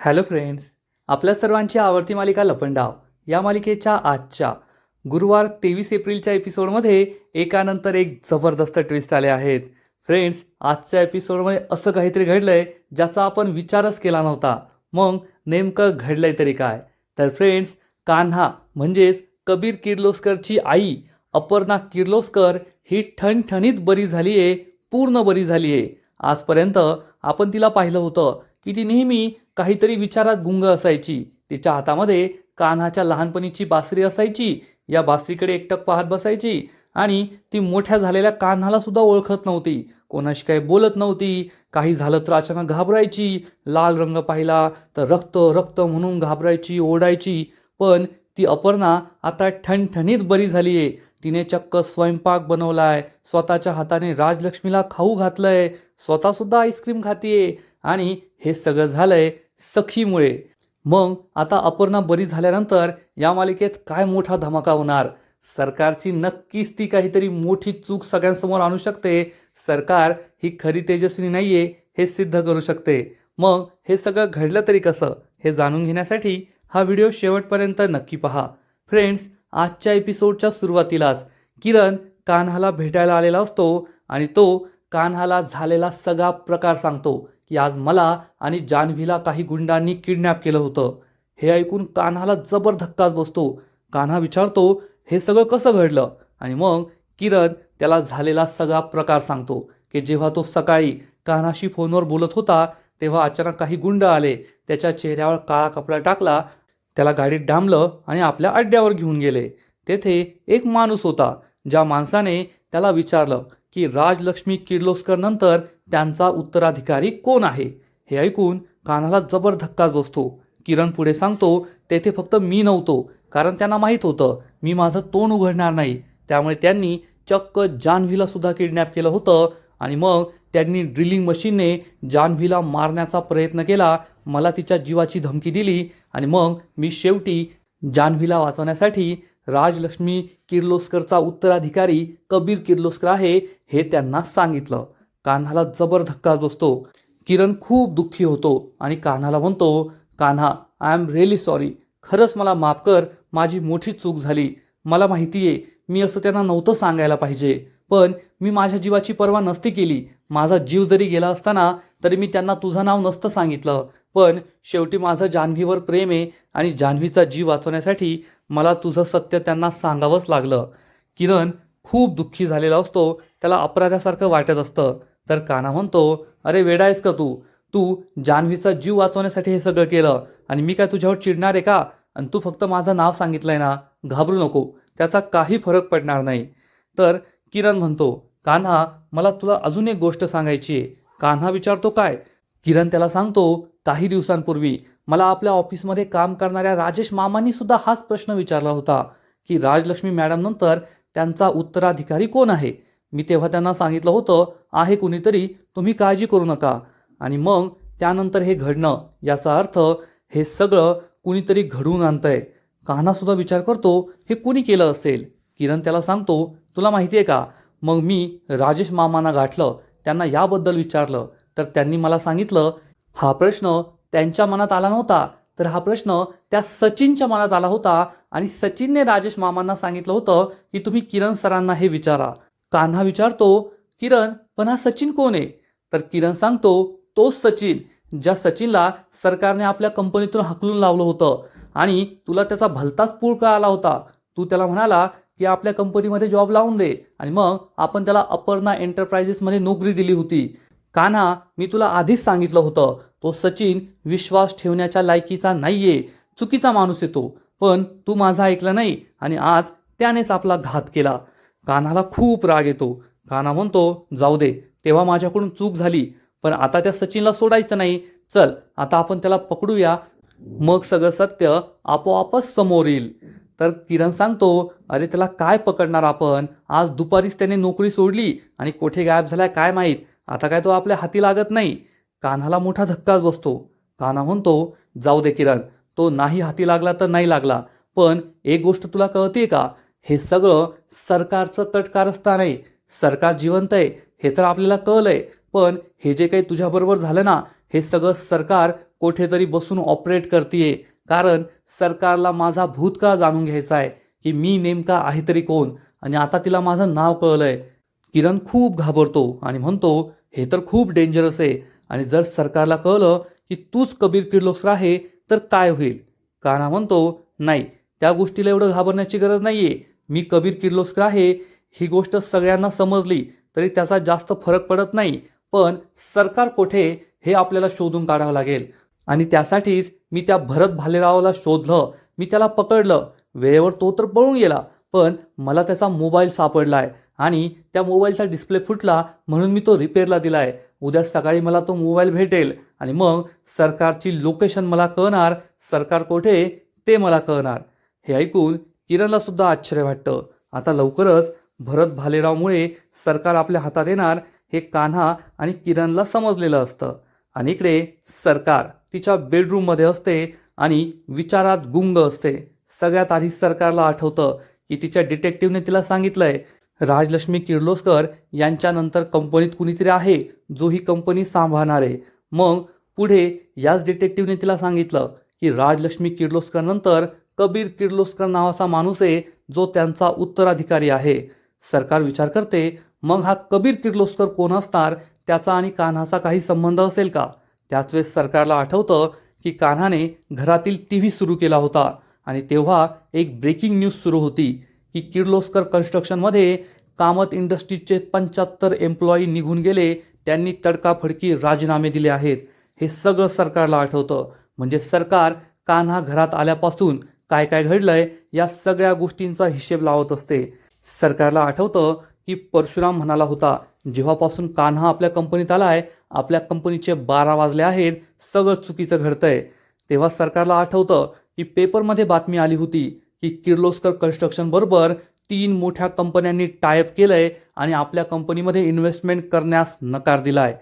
Hello friends, आपल्या सर्वांची आवडती मालिका लपंडाव या मालिकेच्या आजच्या गुरुवार 23 एप्रिलच्या एपिसोडमध्ये एकानंतर एक जबरदस्त ट्विस्ट आले आहेत. फ्रेंड्स, आजच्या एपिसोडमध्ये असं काहीतरी घडलंय ज्याचा आपण विचारच केला नव्हता. मग नेमकं घडलंय तरी काय? तर फ्रेंड्स, कान्हा म्हणजेच कबीर किर्लोस्करची आई अपर्णा किर्लोस्कर ही ठणठणीत बरी झाली आहे, पूर्ण बरी झाली आहे. आजपर्यंत आपण तिला पाहिलं होतं की ती नेहमी काहीतरी विचारात गुंग असायची. तिच्या हातामध्ये कान्हाच्या लहानपणीची बासरी असायची. या बासरीकडे एकटक पाहत बसायची आणि ती मोठ्या झालेल्या कान्हाला सुद्धा ओळखत नव्हती. कोणाशी काही बोलत नव्हती. काही झालं तर अचानक घाबरायची. लाल रंग पाहिला तर रक्त रक्त म्हणून घाबरायची, ओरडायची. पण ती अपर्णा आता ठणठणीत बरी झाली आहे. तिने चक्क स्वयंपाक बनवलाय, स्वतःच्या हाताने राजलक्ष्मीला खाऊ घातलंय, स्वतःसुद्धा आईस्क्रीम खातीये आणि हे सगळं झालंय सखीमुळे. मग आता अपर्णा बरी झाल्यानंतर या मालिकेत काय मोठा धमाका होणार? सरकारची नक्कीच ती काहीतरी मोठी चूक सगळ्यांसमोर आणू शकते. सरकार ही खरी तेजस्विनी नाहीये हे सिद्ध करू शकते. मग हे सगळं घडलं तरी कसं हे जाणून घेण्यासाठी हा व्हिडिओ शेवटपर्यंत नक्की पहा. फ्रेंड्स, आजच्या एपिसोडच्या सुरुवातीलाच किरण कान्हाला भेटायला आलेला असतो आणि तो कान्हाला झालेला सगळा प्रकार सांगतो की आज मला आणि जान्हवीला काही गुंडांनी किडनॅप केलं होतं. हे ऐकून कान्हाला जबर धक्काच बसतो. कान्हा विचारतो हे सगळं कसं घडलं? आणि मग किरण त्याला झालेला सगळा प्रकार सांगतो की जेव्हा तो सकाळी कान्हाशी फोनवर बोलत होता तेव्हा अचानक काही गुंड आले. त्याच्या चेहऱ्यावर काळा कपडा टाकला, त्याला गाडीत डांबलं आणि आपल्या अड्ड्यावर घेऊन गेले. तेथे एक माणूस होता. ज्या माणसाने त्याला विचारलं की राजलक्ष्मी किर्लोस्कर नंतर त्यांचा उत्तराधिकारी कोण आहे? हे ऐकून कान्हाला जबर धक्काच बसतो. किरण पुढे सांगतो तेथे फक्त मी नव्हतो, कारण त्यांना माहीत होतं मी माझं तोंड उघडणार नाही. त्यामुळे त्यांनी चक्क जान्हवीला सुद्धा किडनॅप केलं होतं आणि मग त्यांनी ड्रिलिंग मशीनने जान्हवीला मारण्याचा प्रयत्न केला. मला तिच्या जीवाची धमकी दिली आणि मग मी शेवटी जान्हवीला वाचवण्यासाठी राजलक्ष्मी किर्लोस्करचा उत्तराधिकारी कबीर किर्लोस्कर आहे हे त्यांना सांगितलं. कान्हाला जबर धक्का बसतो. किरण खूप दुःखी होतो आणि कान्हाला म्हणतो, Kanha, I am really sorry. खरंच मला माफ कर. माझी मोठी चूक झाली. मला माहिती आहे मी असं त्यांना नव्हतं सांगायला पाहिजे, पण मी माझ्या जीवाची पर्वा नसती केली. माझा जीव जरी गेला असताना तरी मी त्यांना तुझं नाव नसतं सांगितलं. पण शेवटी माझं जान्हवीवर प्रेम आहे आणि जान्हवीचा जीव वाचवण्यासाठी मला तुझं सत्य त्यांना सांगावंच लागलं. किरण खूप दुःखी झालेला असतो. त्याला अपराध्यासारखं वाटत असतं. तर कान्हा म्हणतो, अरे वेडा आहेस का तू? तू जान्हवीचा जीव वाचवण्यासाठी हे सगळं केलं आणि मी काय तुझ्यावर चिडणार आहे का? आणि तू फक्त माझं नाव सांगितलंय ना, घाबरू नको, त्याचा काही फरक पडणार नाही. तर किरण म्हणतो, कान्हा, मला तुला अजून एक गोष्ट सांगायची आहे. कान्हा विचारतो, काय? किरण त्याला सांगतो, काही दिवसांपूर्वी मला आपल्या ऑफिसमध्ये काम करणाऱ्या राजेश मामांनी सुद्धा हाच प्रश्न विचारला होता की राजलक्ष्मी मॅडम नंतर त्यांचा उत्तराधिकारी कोण आहे? मी तेव्हा त्यांना सांगितलं होतं आहे कुणीतरी, तुम्ही काळजी करू नका. आणि मग त्यानंतर हे घडणं, याचा अर्थ हे सगळं कुणीतरी घडवून आणतंय. कान्हा सुद्धा विचार करतो हे कुणी केलं असेल. किरण त्याला सांगतो, तुला माहिती आहे का, मग मी राजेश मामांना गाठलं, त्यांना याबद्दल विचारलं तर त्यांनी मला सांगितलं हा प्रश्न त्यांच्या मनात आला नव्हता, तर हा प्रश्न त्या सचिनच्या मनात आला होता आणि सचिनने राजेश मामांना सांगितलं होतं की तुम्ही किरण सरांना हे विचारा. कान्हा विचारतो, किरण, पण हा सचिन कोण आहे? तर किरण सांगतो, तोच सचिन ज्या सचिनला सरकारने आपल्या कंपनीतून हाकलून लावलं होतं आणि तुला त्याचा भलताच पुळका आला होता. तू त्याला म्हणाला की आपल्या कंपनीमध्ये जॉब लावून दे आणि मग आपण त्याला अपर्णा एंटरप्राइजेसमध्ये नोकरी दिली होती. कान्हा, मी तुला आधीच सांगितलं होतं तो सचिन विश्वास ठेवण्याच्या लायकीचा नाहीये, चुकीचा माणूस येतो. पण तू माझं ऐकलं नाही आणि आज त्यानेच आपला घात केला. कान्हाला खूप राग येतो. कान्हा म्हणतो, जाऊ दे, तेव्हा माझ्याकडून चूक झाली, पण आता त्या सचिनला सोडायचं नाही. चल आता आपण त्याला पकडूया, मग सगळं सत्य आपोआपच समोर येईल. तर किरण सांगतो, अरे त्याला काय पकडणार आपण? आज दुपारीच त्याने नोकरी सोडली आणि कुठे गायब झालाय काय माहीत. आता काय तो आपल्या हाती लागत नाही. कान्हाला मोठा धक्काच बसतो. कान्हा म्हणतो, जाऊ दे किरण, तो नाही हाती लागला तर नाही लागला, पण एक गोष्ट तुला कळते का, हे सगळं सरकारचं तटकारस्थान आहे. सरकार जिवंत आहे हे तर आपल्याला कळलंय, पण हे जे काही तुझ्याबरोबर झालं ना, हे सगळं सरकार कुठेतरी बसून ऑपरेट करतीये, कारण सरकारला माझा भूतकाळ जाणून घ्यायचा आहे की मी नेमका आहे तरी कोण. आणि आता तिला माझं नाव कळलंय. किरण खूप घाबरतो आणि म्हणतो, हे तर खूप डेंजरस आहे, आणि जर सरकारला कळलं की तूच कबीर किर्लोस्कर आहे तर काय होईल. कान्हा म्हणतो, नाही, त्या गोष्टीला एवढं घाबरण्याची गरज नाहीये. मी कबीर किर्लोस्कर आहे ही गोष्ट सगळ्यांना समजली तरी त्याचा जास्त फरक पडत नाही, पण सरकार कुठे हे आपल्याला शोधून काढावं लागेल. आणि त्यासाठीच मी त्या भरत भालेरावला शोधलं, मी त्याला पकडलं. वेळेवर तो तर पळून गेला, पण मला त्याचा मोबाईल सापडलाय आणि त्या मोबाईलचा डिस्प्ले फुटला म्हणून मी तो रिपेअरला दिलाय. उद्या सकाळी मला तो मोबाईल भेटेल आणि मग सरकारची लोकेशन मला कळणार, सरकार कुठे ते मला कळणार. हे ऐकून किरणला सुद्धा आश्चर्य वाटतं. आता लवकरच भरत भालेरावमुळे सरकार आपल्या हातात येणार हे कान्हा आणि किरणला समजलेलं असतं. आणि इकडे सरकार तिच्या बेडरूममध्ये असते आणि विचारात गुंग असते. सगळ्यात आधी सरकारला आठवतं की तिच्या डिटेक्टिव्हने तिला सांगितलंय राजलक्ष्मी किर्लोस्कर यांच्यानंतर कंपनीत कुणीतरी आहे जो ही कंपनी सांभाळणार आहे. मग पुढे याच डिटेक्टिव्हने तिला सांगितलं की राजलक्ष्मी किर्लोस्कर नंतर कबीर किर्लोस्कर नावाचा माणूस आहे जो त्यांचा उत्तराधिकारी आहे. सरकार विचार करते, मग हा कबीर किर्लोस्कर कोण असणार, त्याचा आणि कान्हाचा काही संबंध असेल का. त्याच वेळेस सरकारला आठवतं की कान्हाने घरातील TV सुरू केला होता आणि तेव्हा एक ब्रेकिंग न्यूज सुरू होती की किर्लोस्कर कन्स्ट्रक्शनमध्ये कामत इंडस्ट्रीजचे 75 एम्प्लॉई निघून गेले, त्यांनी तडकाफडकी राजीनामे दिले आहेत. हे सगळं सरकारला आठवतं. म्हणजे सरकार कान्हा घरात आल्यापासून काय काय घडलंय या सगळ्या गोष्टींचा हिशेब लावत असते. सरकारला आठवतं की परशुराम म्हणाला होता, जेव्हापासून कान्हा आपल्या कंपनीत आलाय आपल्या कंपनीचे 12 वाजले आहेत, सगळं चुकीचं घडतंय. तेव्हा सरकारला आठवतं की पेपरमध्ये बातमी आली होती की किर्लोस्कर कन्स्ट्रक्शन बरोबर 3 मोठ्या कंपन्यांनी टायअप केलंय आणि आपल्या कंपनीमध्ये इन्व्हेस्टमेंट करण्यास नकार दिलाय.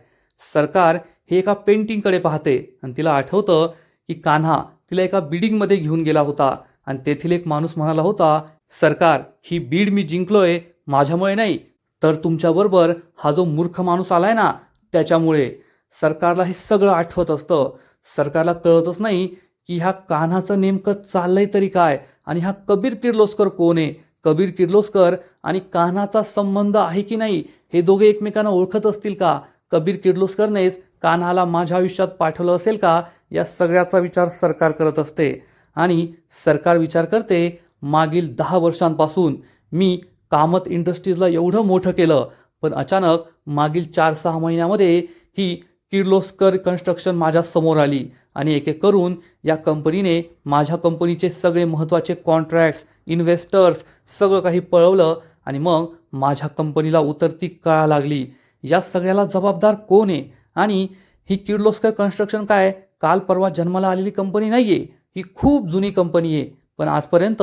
सरकार हे एका पेंटिंगकडे पाहते आणि तिला आठवतं की कान्हा तिला एका बिल्डिंगमध्ये घेऊन गेला होता आणि तेथील एक माणूस म्हणाला होता, सरकार ही बीड मी जिंकलोय माझ्यामुळे नाही, तर तुमच्याबरोबर हा जो मूर्ख माणूस आलाय ना त्याच्यामुळे. सरकारला हे सगळं आठवत असतं. सरकारला कळतच नाही की ह्या कान्हाचं नेमकं चाललंय तरी काय आणि हा कबीर किर्लोस्कर कोण आहे. कबीर किर्लोस्कर आणि कान्हाचा संबंध आहे की नाही, हे दोघे एकमेकांना ओळखत असतील का, कबीर किर्लोस्करनेच कान्हाला माझ्या आयुष्यात पाठवलं असेल का, या सगळ्याचा विचार सरकार करत असते. आणि सरकार विचार करते, मागील 10 वर्षांपासून मी कामत इंडस्ट्रीजला एवढं मोठं केलं, पण अचानक मागील 4-6 महिन्यामध्ये ही किर्लोस्कर कन्स्ट्रक्शन माझ्या समोर आली आणि एक एक करून या कंपनीने माझ्या कंपनीचे सगळे महत्त्वाचे कॉन्ट्रॅक्ट्स, इन्व्हेस्टर्स सगळं काही पळवलं आणि मग माझ्या कंपनीला उतरती कळा लागली. या सगळ्याला जबाबदार कोण आहे. आणि ही किर्लोस्कर कन्स्ट्रक्शन काय काल परवा जन्माला आलेली कंपनी नाही आहे, ही खूप जुनी कंपनी आहे. पण आजपर्यंत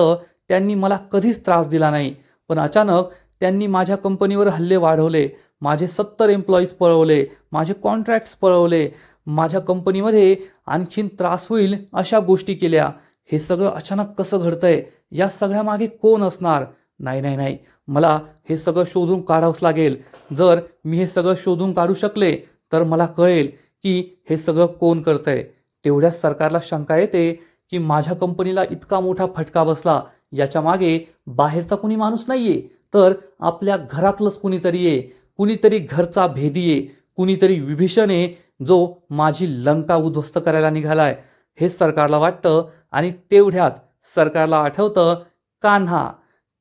त्यांनी मला कधीच त्रास दिला नाही, पण अचानक त्यांनी माझ्या कंपनीवर हल्ले वाढवले, माझे 70 एम्प्लॉईज पळवले, माझे कॉन्ट्रॅक्ट्स पळवले, माझ्या कंपनीमध्ये आणखीन त्रास होईल अशा गोष्टी केल्या. हे सगळं अचानक कसं घडतंय, या सगळ्यामागे कोण असणार. नाही नाही नाही, मला हे सगळं शोधून काढावंच लागेल. जर मी हे सगळं शोधून काढू शकले तर मला कळेल की हे सगळं कोण करतंय. तेवढ्याच सरकारला शंका येते की माझ्या कंपनीला इतका मोठा फटका बसला, याच्या मागे बाहेरचा कुणी माणूस नाहीये, तर आपल्या घरातलंच कुणीतरी आहे, कुणीतरी घरचा भेदी आहे, कुणीतरी विभीषण आहे जो माझी लंका उद्ध्वस्त करायला निघालाय, हे सरकारला वाटतं. आणि तेवढ्यात सरकारला आठवतं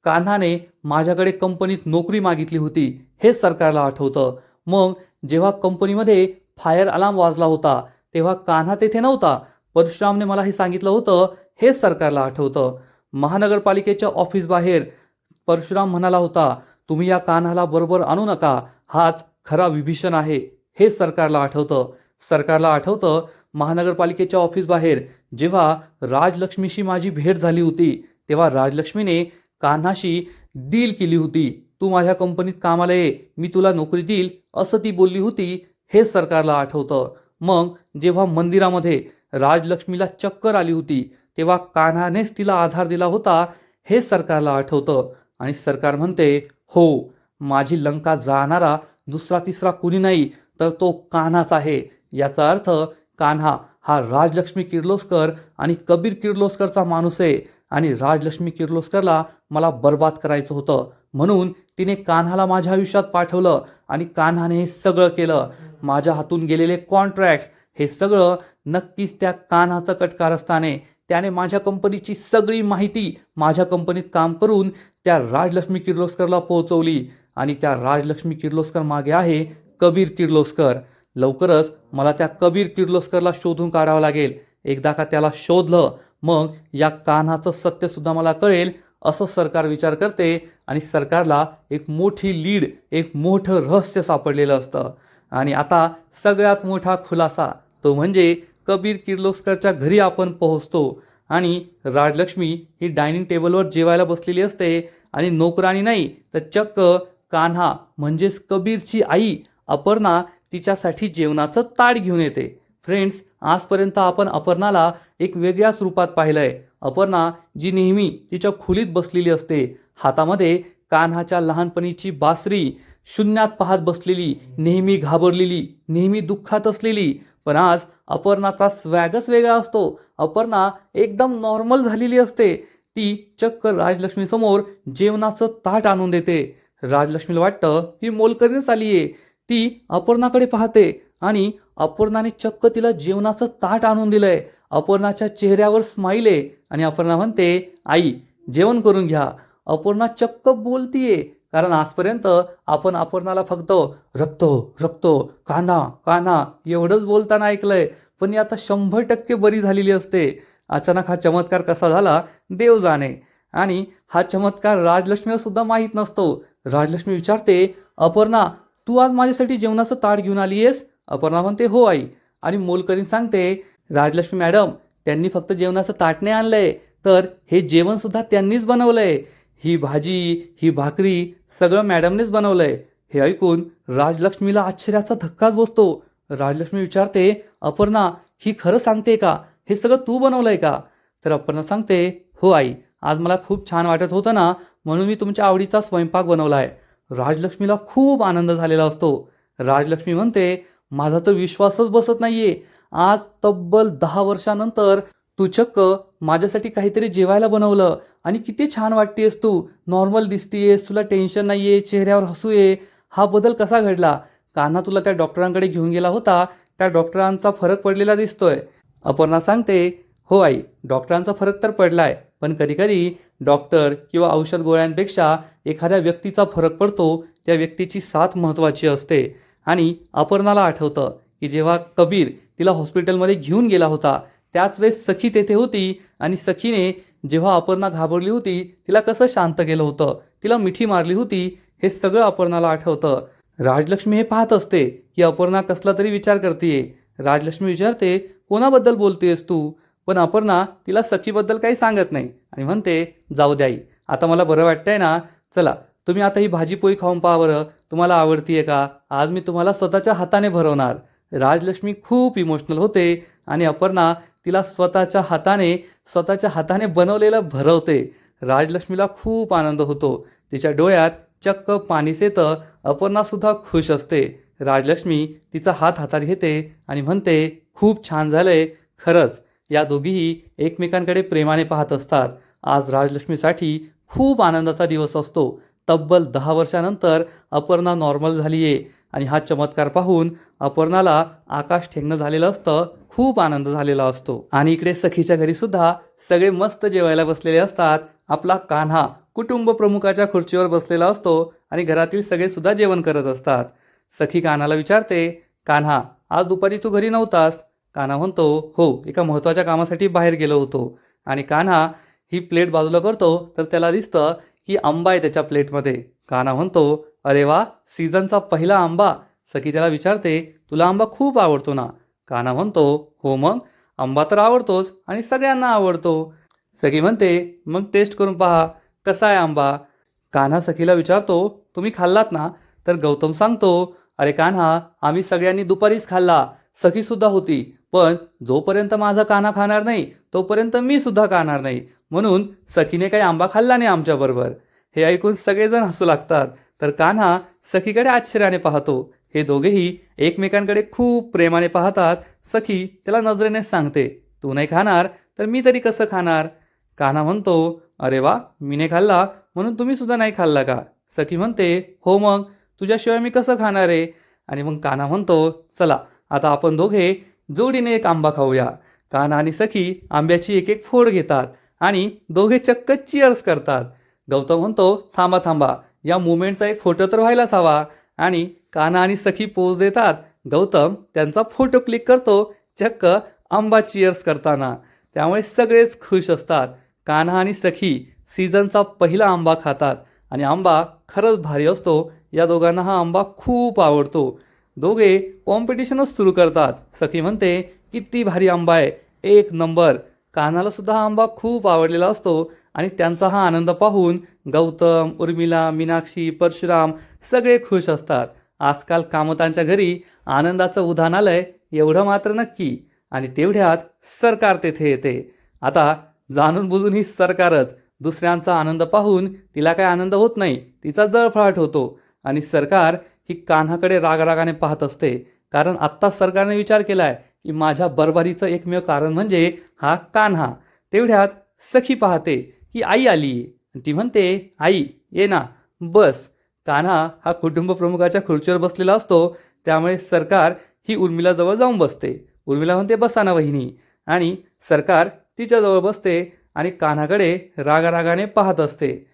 कान्हाने माझ्याकडे कंपनीत नोकरी मागितली होती, हे सरकारला आठवतं. मग जेव्हा कंपनीमध्ये फायर अलार्म वाजला होता तेव्हा कान्हा तेथे नव्हता, परशुरामने मला हे सांगितलं होतं, हे सरकारला आठवतं. महानगरपालिकेच्या ऑफिस बाहेर परशुराम म्हणाला होता, तुम्ही या कान्हाला बरोबर आणू नका, हाच खरा विभीषण आहे, हे सरकारला आठवतं. सरकारला आठवतं महानगरपालिकेच्या ऑफिस बाहेर जेव्हा राजलक्ष्मीशी माझी भेट झाली होती तेव्हा राजलक्ष्मीने कान्हाशी डील केली होती, तू माझ्या कंपनीत कामाला ये, मी तुला नोकरी देईल, असं ती बोलली होती, हे सरकारला आठवतं. मग जेव्हा मंदिरामध्ये राजलक्ष्मीला चक्कर आली होती तेव्हा कान्हानेच तिला आधार दिला होता, हे सरकारला आठवतं. आणि सरकार म्हणते, हो, माझी लंका जाणारा दुसरा तिसरा कुणी नाही तर तो कान्हाच आहे. याचा अर्थ कान्हा हा राजलक्ष्मी किर्लोस्कर आणि कबीर किर्लोस्करचा माणूस आहे आणि राजलक्ष्मी किर्लोस्करला मला बर्बाद करायचं होतं, म्हणून तिने कान्हाला माझ्या आयुष्यात पाठवलं आणि कान्हाने हे सगळं केलं. माझ्या हातून गेलेले कॉन्ट्रॅक्ट्स हे सगळं नक्कीच त्या कान्हाचं कटकारस्थान आहे. त्याने माझ्या कंपनीची सगळी माहिती माझ्या कंपनीत काम करून त्या राजलक्ष्मी किर्लोस्करला पोहोचवली आणि त्या राजलक्ष्मी किर्लोस्कर मागे आहे कबीर किर्लोस्कर. लवकरच मला त्या कबीर किर्लोस्करला शोधून काढावं लागेल. एकदा का त्याला शोधलं मग या कान्हाचं सत्यसुद्धा मला कळेल असं सरकार विचार करते आणि सरकारला एक मोठी लीड, एक मोठं रहस्य सापडलेलं असतं. आणि आता सगळ्यात मोठा खुलासा तो म्हणजे कबीर किर्लोस्करच्या घरी आपण पोहोचतो आणि राजलक्ष्मी ही डायनिंग टेबलवर जेवायला बसलेली असते आणि नोकरानी नाही तर चक्क कान्हा म्हणजेच कबीरची आई अपर्णा तिच्यासाठी जेवणाचं ताट घेऊन येते. फ्रेंड्स, आजपर्यंत आपण अपर्णाला एक वेगळ्याच रूपात पाहिलंय. अपर्णा जी नेहमी तिच्या खोलीत बसलेली असते, हातामध्ये कान्हाच्या लहानपणीची बासरी, शून्यात पाहत बसलेली, नेहमी घाबरलेली, नेहमी दुःखात असलेली. पण आज अपर्णाचा स्वॅगच वेगळा असतो. अपर्णा एकदम नॉर्मल झालेली असते. ती चक्क राजलक्ष्मीसमोर जेवणाचं ताट आणून देते. राजलक्ष्मीला वाटतं ही मोलकरीणच आली आहे. ती अपर्णाकडे पाहते आणि अपर्णाने चक्क तिला जेवणाचं ताट आणून दिलंय. अपर्णाच्या चेहऱ्यावर स्माईल आहे आणि अपर्णा म्हणते, आई जेवण करून घ्या. अपर्णा चक्क बोलतीये, कारण आजपर्यंत आपण अपर्णाला फक्त रक्तो रक्तो कान्हा कान्हा एवढंच बोलताना ऐकलंय, पण ती आता 100% बरी झालेली असते. अचानक हा चमत्कार कसा झाला देव जाणे. आणि हा चमत्कार राजलक्ष्मीला सुद्धा माहीत नसतो. राजलक्ष्मी विचारते, अपर्णा तू आज माझ्यासाठी जेवणाचं ताट घेऊन आली आहेस? अपर्णा म्हणते, हो आई. आणि मोलकरीण सांगते, राजलक्ष्मी मॅडम त्यांनी फक्त जेवणाचं ताट नाही आणलंय, तर हे जेवण सुद्धा त्यांनीच बनवलंय. ही भाजी, ही भाकरी सगळं मॅडमनेच बनवलंय. हे ऐकून राजलक्ष्मीला आश्चर्याचा धक्काच बसतो. राजलक्ष्मी विचारते, अपर्णा ही खरं सांगते का? हे सगळं तू बनवलंय का? तर अपर्णा सांगते, हो आई, आज मला खूप छान वाटत होतं ना, म्हणून मी तुमच्या आवडीचा स्वयंपाक बनवलाय. राजलक्ष्मीला खूप आनंद झालेला असतो. राजलक्ष्मी म्हणते, माझा तर विश्वासच बसत नाहीये. आज तब्बल 10 वर्षानंतर तू चक्क माझ्यासाठी काहीतरी जेवायला बनवलं आणि किती छान वाटतेस तू. नॉर्मल दिसतीयेस, तुला टेन्शन नाहीये, चेहऱ्यावर हसू आहे. हा बदल कसा घडला? कान्हा तुला त्या डॉक्टरांकडे घेऊन गेला होता, त्या डॉक्टरांचा फरक पडलेला दिसतोय. अपर्णा सांगते, हो आई, डॉक्टरांचा फरक तर पडलाय, पण कधीकधी डॉक्टर किंवा औषध गोळ्यांपेक्षा एखाद्या व्यक्तीचा फरक पडतो. त्या व्यक्तीची साथ महत्त्वाची असते. आणि अपर्णाला आठवतं की जेव्हा कबीर तिला हॉस्पिटलमध्ये घेऊन गेला होता, त्याच वेळेस सखी तेथे होती आणि सखीने जेव्हा अपर्णा घाबरली होती तिला कसं शांत केलं होतं, तिला मिठी मारली होती. हे सगळं अपर्णाला आठवतं. राजलक्ष्मी हे पाहत असते की अपर्णा कसला तरी विचार करतेय. राजलक्ष्मी विचारते, कोणाबद्दल बोलतेस तू? पण अपर्णा तिला सखीबद्दल काही सांगत नाही आणि म्हणते, जाऊ द्या आई, आता मला बरं वाटतंय ना, चला तुम्ही आता ही भाजीपोळी खाऊन पहा बरं, तुम्हाला आवडतीये का? आज मी तुम्हाला स्वतःच्या हाताने भरवणार. राजलक्ष्मी खूप इमोशनल होते आणि अपर्णा तिला स्वतःच्या हाताने बनवलेलं भरवते. राजलक्ष्मीला खूप आनंद होतो. तिच्या डोळ्यात चक्क पाणीच येतं. अपर्णासुद्धा खुश असते. राजलक्ष्मी तिचा हात हातात घेते आणि म्हणते, खूप छान झालंय. खरंच या दोघीही एकमेकांकडे प्रेमाने पाहत असतात. आज राजलक्ष्मीसाठी खूप आनंदाचा दिवस असतो. तब्बल 10 वर्षानंतर अपर्णा नॉर्मल झाली आहे आणि हा चमत्कार पाहून अपर्णाला आकाश ठेंगणं झालेलं असतं. खूप आनंद झालेला असतो. आणि इकडे सखीच्या घरी सुद्धा सगळे मस्त जेवायला बसलेले असतात. आपला कान्हा कुटुंब प्रमुखाच्या खुर्चीवर बसलेला असतो आणि घरातील सगळे सुद्धा जेवण करत असतात. सखी कान्हाला विचारते, कान्हा आज दुपारी तू घरी नव्हतास? कान्हा म्हणतो, हो, एका महत्त्वाच्या कामासाठी बाहेर गेलो होतो. आणि कान्हा ही प्लेट बाजूला करतो तर त्याला दिसतं की आंबा आहे त्याच्या प्लेटमध्ये. कान्हा म्हणतो, अरे वा, सीझनचा पहिला आंबा. सखी त्याला विचारते, तुला आंबा खूप आवडतो ना? कान्हा म्हणतो, हो मग, आंबा तर आवडतोच आणि सगळ्यांना आवडतो. सखी म्हणते, मग टेस्ट करून पहा, कसा आहे आंबा? कान्हा सखीला विचारतो, तुम्ही खाल्लात ना? तर गौतम सांगतो, अरे कान्हा, आम्ही सगळ्यांनी दुपारीच खाल्ला. सखीसुद्धा होती, पण जोपर्यंत माझा कान्हा खाणार नाही तोपर्यंत मी सुद्धा खाणार नाही, म्हणून सखीने काही आंबा खाल्ला नाही आमच्याबरोबर. हे ऐकून सगळेजण हसू लागतात. तर कान्हा सखीकडे आश्चर्याने पाहतो. हे दोघेही एकमेकांकडे खूप प्रेमाने पाहतात. सखी त्याला नजरेनेच सांगते, तू नाही खाणार तर मी तरी कसं खाणार. कान्हा म्हणतो, अरे वा, मी नाही खाल्ला म्हणून तुम्ही सुद्धा नाही खाल्ला का. सखी म्हणते, हो मग तुझ्याशिवाय मी कसं खाणार आहे. आणि मग कान्हा म्हणतो, चला आता आपण दोघे जोडीने एक आंबा खाऊया. कान्हा आणि सखी आंब्याची एक एक फोड घेतात आणि दोघे चक्क चिअर्स करतात. गौतम म्हणतो, थांबा थांबा, या मुवमेंटचा एक फोटो तर व्हायलाच हवा. आणि कान्हा आणि सखी पोज देतात. गौतम त्यांचा फोटो क्लिक करतो, चक्क आंबा चिअर्स करताना. त्यामुळे सगळेच खुश असतात. कान्हा आणि सखी सीझनचा पहिला आंबा खातात आणि आंबा खरंच भारी असतो. या दोघांना हा आंबा खूप आवडतो. दोघे कॉम्पिटिशनच सुरू करतात. सखी म्हणते, किती भारी आंबा आहे, एक नंबर. कान्हाला सुद्धा हा आंबा खूप आवडलेला असतो आणि त्यांचा हा आनंद पाहून गौतम, उर्मिला, मीनाक्षी, परशुराम सगळे खुश असतात. आजकाल कामतांच्या घरी आनंदाचं उधाण आलंय एवढं मात्र नक्की. आणि तेवढ्यात सरकार तेथे येते. आता जाणून बुजून ही सरकारच दुसऱ्यांचा आनंद पाहून तिला काही आनंद होत नाही, तिचा जळफळाट होतो. आणि सरकार ही कान्हाकडे रागारागाने पाहत असते. कारण आत्ता सरकारने विचार केलाय की माझ्या बरबारीचं एकमेव कारण म्हणजे हा कान्हा. तेवढ्यात सखी पाहते की आई आली. ती म्हणते, आई ये ना, बस. कान्हा हा कुटुंब प्रमुखाच्या खुर्चीवर बसलेला असतो. त्यामुळे सरकार ही उर्मिलाजवळ जाऊन बसते. उर्मिला म्हणते, बसा ना वहिनी. आणि सरकार तिच्याजवळ बसते आणि कान्हाकडे रागारागाने पाहत असते.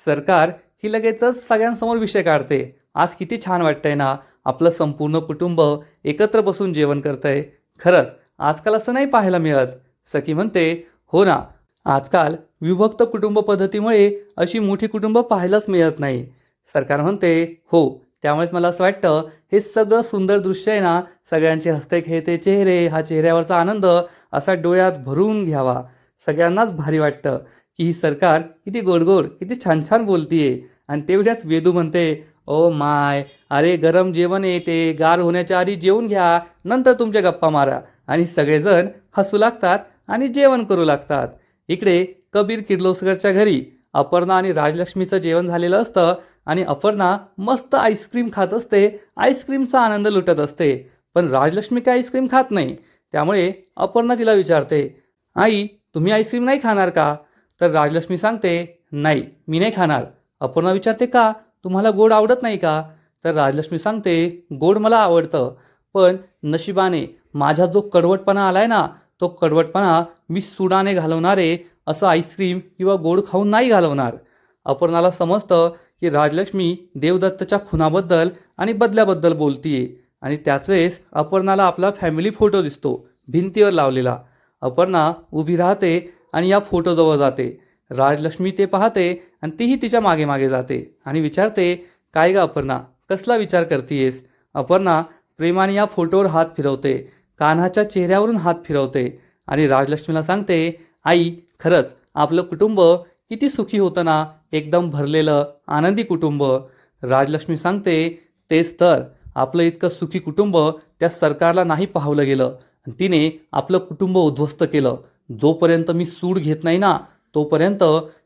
सरकार ही लगेचच सगळ्यांसमोर विषय काढते, आज किती छान वाटतंय ना, आपलं संपूर्ण कुटुंब एकत्र बसून जेवण करतंय. खरंच आजकाल असं नाही पाहायला मिळत. सखी म्हणते, हो ना, आजकाल विभक्त कुटुंब पद्धतीमुळे अशी मोठी कुटुंब पाहायलाच मिळत नाही. सरकार म्हणते, हो, त्यामुळेच मला असं वाटतं हे सगळं सुंदर दृश्य आहे ना, सगळ्यांचे हसते खेळते चेहरे, हा चेहऱ्यावरचा आनंद असा डोळ्यात भरून घ्यावा. सगळ्यांनाच भारी वाटतं की ही सरकार किती गोडगोड, किती छान छान बोलतीये. आणि तेवढ्यात वेदू म्हणते, ओ माय, अरे गरम जेवण येते, गार होण्याच्या आधी जेवून घ्या, नंतर तुमच्या गप्पा मारा. आणि सगळेजण हसू लागतात आणि जेवण करू लागतात. इकडे कबीर किर्लोस्करच्या घरी अपर्णा आणि राजलक्ष्मीचं जेवण झालेलं असतं आणि अपर्णा मस्त आईस्क्रीम खात असते, आईस्क्रीमचा आनंद लुटत असते. पण राजलक्ष्मी काय आईस्क्रीम खात नाही. त्यामुळे अपर्णा तिला विचारते, आई तुम्ही आईस्क्रीम नाही खाणार का. तर राजलक्ष्मी सांगते, नाही मी नाही खाणार. अपर्णा विचारते, का, तुम्हाला गोड आवडत नाही का. तर राजलक्ष्मी सांगते, गोड मला आवडतं, पण नशिबाने माझा जो कडवटपणा आलाय ना, तो कडवटपणा मी सुडाने घालवणारे असं आईस्क्रीम किंवा गोड खाऊन नाही घालवणार. अपर्णाला समजतं की राजलक्ष्मी देवदत्तच्या खुनाबद्दल आणि बदल्याबद्दल बोलतीये. आणि त्याच वेळेस अपर्णाला आपला फॅमिली फोटो दिसतो भिंतीवर लावलेला. अपर्णा उभी राहते आणि या फोटोजवळ जाते. राजलक्ष्मी ते पाहते आणि तीही तिच्या मागे मागे जाते आणि विचारते, काय ग अपर्णा, कसला विचार करतीयेस. अपर्णा प्रेमाने या फोटोवर हात फिरवते, कान्हाच्या चेहऱ्यावरून हात फिरवते आणि राजलक्ष्मीला सांगते, आई खरंच आपलं कुटुंब किती सुखी होतं ना, एकदम भरलेलं आनंदी कुटुंब. राजलक्ष्मी सांगते, तेच तर, आपलं इतकं सुखी कुटुंब त्या सरकारला नाही पाहवलं गेलं. तिने आपलं कुटुंब उद्ध्वस्त केलं. जोपर्यंत मी सूड घेत नाही ना, तोपर्यंत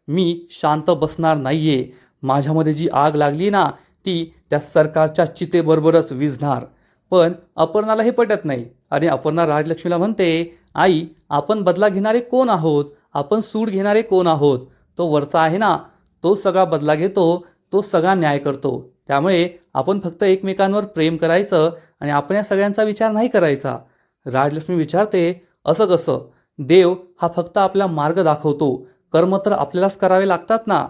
मी शांत बसणार नाहीये. माझ्यामध्ये जी आग लागली ना, ती त्या सरकारच्या चितेबरोबरच विझणार. पण अपर्णाला हे पटत नाही आणि अपर्णा राजलक्ष्मीला म्हणते, आई आपण बदला घेणारे कोण आहोत, आपण सूड घेणारे कोण आहोत. तो वरचा आहे ना, तो सगळा बदला घेतो, तो सगळा न्याय करतो. त्यामुळे आपण फक्त एकमेकांवर प्रेम करायचं आणि आपण या सगळ्यांचा विचार नाही करायचा. राजलक्ष्मी विचारते, असं कसं, देव हा फक्त आपला मार्ग दाखवतो, कर्म तर आपल्यालाच करावे लागतात ना.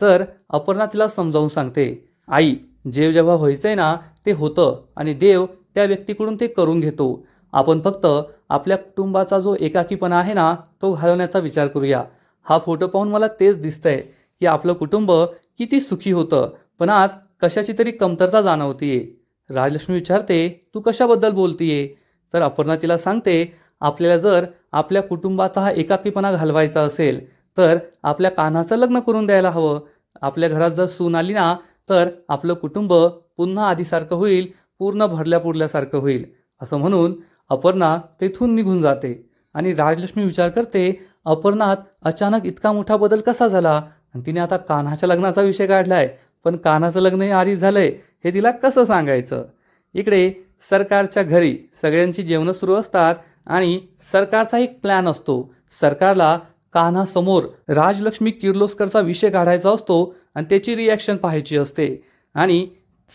तर अपर्णा तिला समजावून सांगते, आई जे जेव्हा व्हायचंय ना ते होतं आणि देव त्या व्यक्तीकडून ते करून घेतो. आपण फक्त आपल्या कुटुंबाचा जो एकाकीपणा आहे ना, तो घालवण्याचा विचार करूया. हा फोटो पाहून मला तेच दिसतंय की आपलं कुटुंब किती सुखी होतं, पण आज कशाची तरी कमतरता जाणवतीये. राजलक्ष्मी विचारते, तू कशाबद्दल बोलतीये. तर अपर्णा तिला सांगते, आपल्याला जर आपल्या कुटुंबाचा हा एकाकीपणा घालवायचा असेल तर आपल्या कान्हाचं लग्न करून द्यायला हवं. आपल्या घरात जर सून आली ना, तर आपलं कुटुंब पुन्हा आधीसारखं होईल, पूर्ण भरल्या पुरल्यासारखं होईल. असं म्हणून अपर्णा तेथून निघून जाते आणि राजलक्ष्मी विचार करते, अपर्णात अचानक इतका मोठा बदल कसा झाला. आणि तिने आता कान्हाच्या लग्नाचा विषय काढलाय, पण कान्हाचं लग्न हे आधीच झालंय हे तिला कसं सांगायचं. इकडे सरकारच्या घरी सगळ्यांची जेवणं सुरू असतात आणि सरकारचा एक प्लॅन असतो. सरकारला कान्हासमोर राजलक्ष्मी किर्लोस्करचा विषय काढायचा असतो आणि त्याची रिॲक्शन पाहायची असते. आणि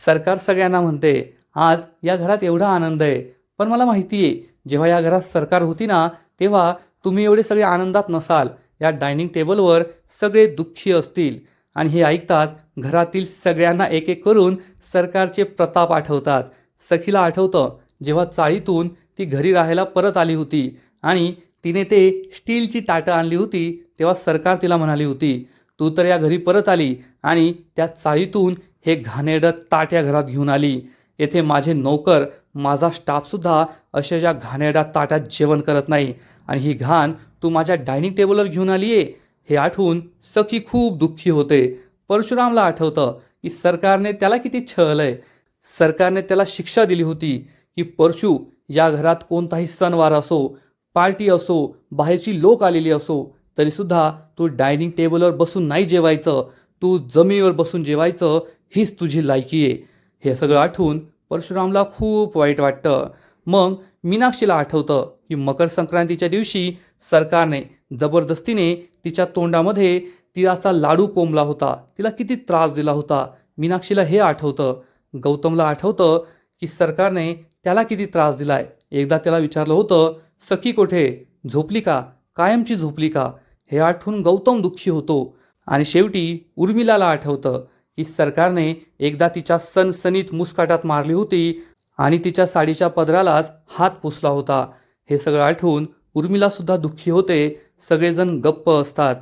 सरकार सगळ्यांना म्हणते, आज या घरात एवढा आनंद आहे, पण मला माहिती आहे जेव्हा या घरात सरकार होती ना तेव्हा तुम्ही एवढे सगळे आनंदात नसाल. या डायनिंग टेबलवर सगळे दुःखी असतील. आणि हे ऐकताच घरातील सगळ्यांना एक एक करून सरकारचे प्रताप आठवतात. सखीला आठवतं जेव्हा चाळीतून ती घरी राहायला परत आली होती आणि तिने ते स्टीलची ताटं आणली होती तेव्हा सरकार तिला म्हणाली होती, तू तर या घरी परत आली आणि त्या चाळीतून हे घाणेरडं ताट या घरात घेऊन आली. येथे माझे नौकर, माझा स्टाफसुद्धा अशा ज्या घाणेरड्या ताटात जेवण करत नाही आणि ही घाण तू माझ्या डायनिंग टेबलवर घेऊन आली आहे. हे आठवून सखी खूप दुःखी होते. परशुरामला आठवतं की सरकारने त्याला किती छळलंय. सरकारने त्याला शिक्षा दिली होती की परशु, या घरात कोणताही सणवार असो, पार्टी असो, बाहेरची लोक आलेली असो, तरीसुद्धा तू डायनिंग टेबलवर बसून नाही जेवायचं, तू जमिनीवर बसून जेवायचं, हीच तुझी लायकी आहे. हे सगळं आठवून परशुरामला खूप वाईट वाटतं. मग मीनाक्षीला आठवतं की मकर संक्रांतीच्या दिवशी सरकारने जबरदस्तीने तिच्या तोंडामध्ये तिळाचा लाडू कोंबला होता, तिला किती त्रास दिला होता. मीनाक्षीला हे आठवतं. गौतमला आठवतं की सरकारने त्याला किती त्रास दिलाय. एकदा त्याला विचारलं होतं, सखी कुठे, झोपली का, कायमची झोपली का. हे आठवून गौतम दुःखी होतो. आणि शेवटी उर्मिलाला आठवतं की सरकारने एकदा तिच्या सनसनीत मुस्काटात मारली होती आणि तिच्या साडीच्या पदरालाच हात पुसला होता. हे सगळं आठवून उर्मिलासुद्धा दुःखी होते. सगळेजण गप्प असतात.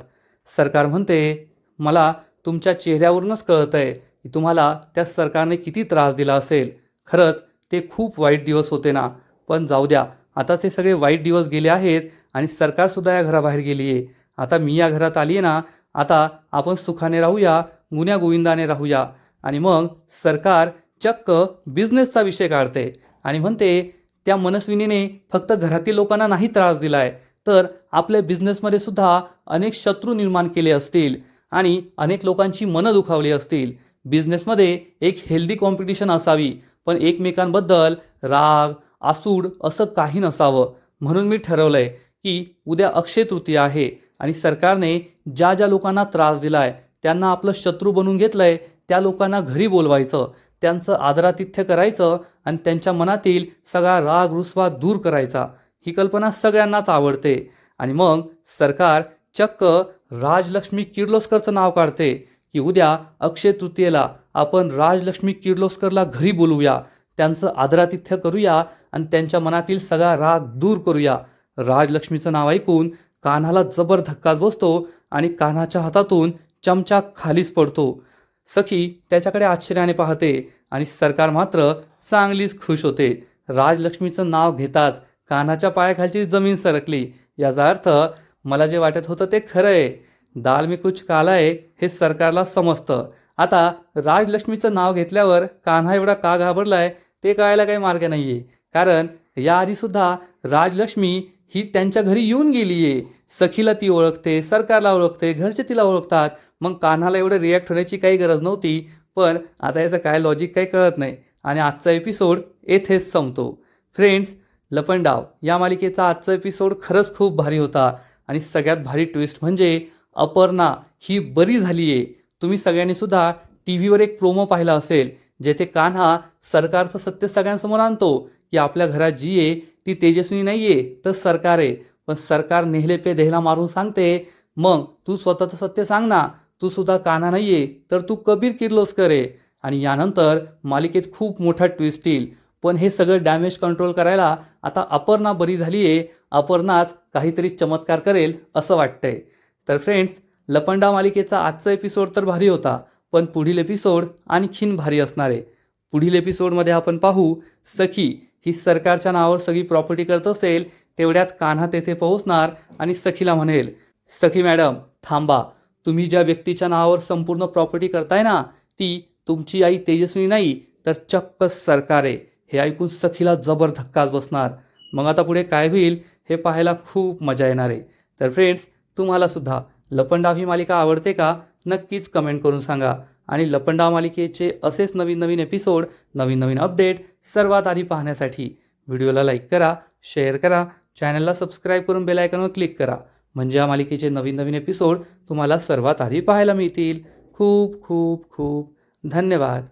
सरकार म्हणते, मला तुमच्या चेहऱ्यावरूनच कळतंय की तुम्हाला त्या सरकारने किती त्रास दिला असेल. खरंच ते खूप वाईट दिवस होते ना. पण जाऊ द्या, आता ते सगळे वाईट दिवस गेले आहेत आणि सरकारसुद्धा या घराबाहेर गेली आहे. आता मी या घरात आली आहे ना, आता आपण सुखाने राहूया, गुण्या गोविंदाने राहूया. आणि मग सरकार चक्क बिझनेसचा विषय काढते आणि म्हणते, त्या मनस्विनीने फक्त घरातील लोकांना नाही त्रास दिलाय, तर आपल्या बिझनेसमध्ये सुद्धा अनेक शत्रू निर्माण केले असतील आणि अनेक लोकांची मनं दुखावली असतील. बिझनेसमध्ये एक हेल्दी कॉम्पिटिशन असावी, पण एकमेकांबद्दल राग, आसूड असं काही नसावं. म्हणून मी ठरवलंय की उद्या अक्षय तृतीया आहे आणि सरकारने ज्या ज्या लोकांना त्रास दिलाय, त्यांना आपलं शत्रू बनवून घेतलंय, त्या लोकांना घरी बोलवायचं, त्यांचं आदरातिथ्य करायचं आणि त्यांच्या मनातील सगळा राग रुसवा दूर करायचा. ही कल्पना सगळ्यांनाच आवडते. आणि मग सरकार चक्क राजलक्ष्मी किर्लोस्करचं नाव काढते की उद्या अक्षय तृतीयेला आपण राजलक्ष्मी किर्लोस्करला घरी बोलवूया, त्यांचं आदरातिथ्य करूया आणि त्यांच्या मनातील सगळा राग दूर करूया. राजलक्ष्मीचं नाव ऐकून कान्हाला जबर धक्काच बसतो आणि कान्हाच्या हातातून चमचा खालीच पडतो. सखी त्याच्याकडे आश्चर्याने पाहते आणि सरकार मात्र चांगलीच खुश होते. राजलक्ष्मीचं नाव घेताच कान्हाच्या पायाखालची जमीन सरकली. याचा अर्थ मला जे वाटत होतं ते खरं आहे. दाल में कुछ काला आहे हे सरकारला समजतं. आता राजलक्ष्मीचं नाव घेतल्यावर कान्हा एवढा का घाबरलाय ते कळायला काही मार्ग नाही आहे. कारण याआधीसुद्धा राजलक्ष्मी ही त्यांच्या घरी येऊन गेली आहे. सखीला ती ओळखते, सरकारला ओळखते, घरचे तिला ओळखतात. मग कान्हाला एवढं रिॲक्ट होण्याची काही गरज नव्हती. पण आता याचं काय लॉजिक काही कळत नाही आणि आजचा एपिसोड येथेच संपतो. फ्रेंड्स, लपंडाव या मालिकेचा आजचा एपिसोड खरंच खूप भारी होता आणि सगळ्यात भारी ट्विस्ट म्हणजे अपर्णा ही बरी झाली आहे. तुम्ही सगळ्यांनी सुद्धा टी व्हीवर एक प्रोमो पाहिला असेल, जेथे कान्हा सरकारचं सत्य सगळ्यांसमोर आणतो की आपल्या घरात जी आहे ती तेजस्विनी नाही आहे तर सरकार आहे. पण सरकार नेहले पे देहला मारून सांगते, मग तू स्वतःचं सत्य सांग ना, तू सुद्धा कान्हा नाही आहे तर तू कबीर किर्लोस्कर आहे. आणि यानंतर मालिकेत खूप मोठा ट्विस्ट येईल. पण हे सगळं डॅमेज कंट्रोल करायला आता अपर्णा बरी झाली आहे. अपर्णाच काहीतरी चमत्कार करेल असं वाटतंय. तर फ्रेंड्स, लपंडाव मालिकेचा आजचा एपिसोड तर भारी होता, पण पुढील एपिसोड आणखीन भारी असणार आहे. पुढील एपिसोडमध्ये आपण पाहू, सखी ही सरकारच्या नावावर सगळी प्रॉपर्टी करत असेल तेवढ्यात कान्हा तेथे पोहोचणार आणि सखीला म्हणेल, सखी मॅडम थांबा, तुम्ही ज्या व्यक्तीच्या नावावर संपूर्ण प्रॉपर्टी करताय ना, ती तुमची आई तेजस्विनी नाही तर चक्क सरकार आहे. हे ऐकून सखीला जबर धक्काच बसणार. मग आता पुढे काय होईल हे पाहायला खूप मजा येणार आहे. तर फ्रेंड्स, तुम्हाला सुद्धा लपंडाव ही मालिका आवडते का? नक्कीच कमेंट करून सांगा. आणि लपंडाव मालिकेचे असेच नवीन नवीन एपिसोड, नवीन नवीन अपडेट सर्वात आधी पाहण्यासाठी व्हिडिओला लाईक करा, शेअर करा, चॅनलला सबस्क्राईब करून बेल आयकॉनवर क्लिक करा. म्हणजे या मालिकेचे नवीन नवीन एपिसोड तुम्हाला सर्वात आधी पाहायला मिळतील. खूप खूप खूप धन्यवाद.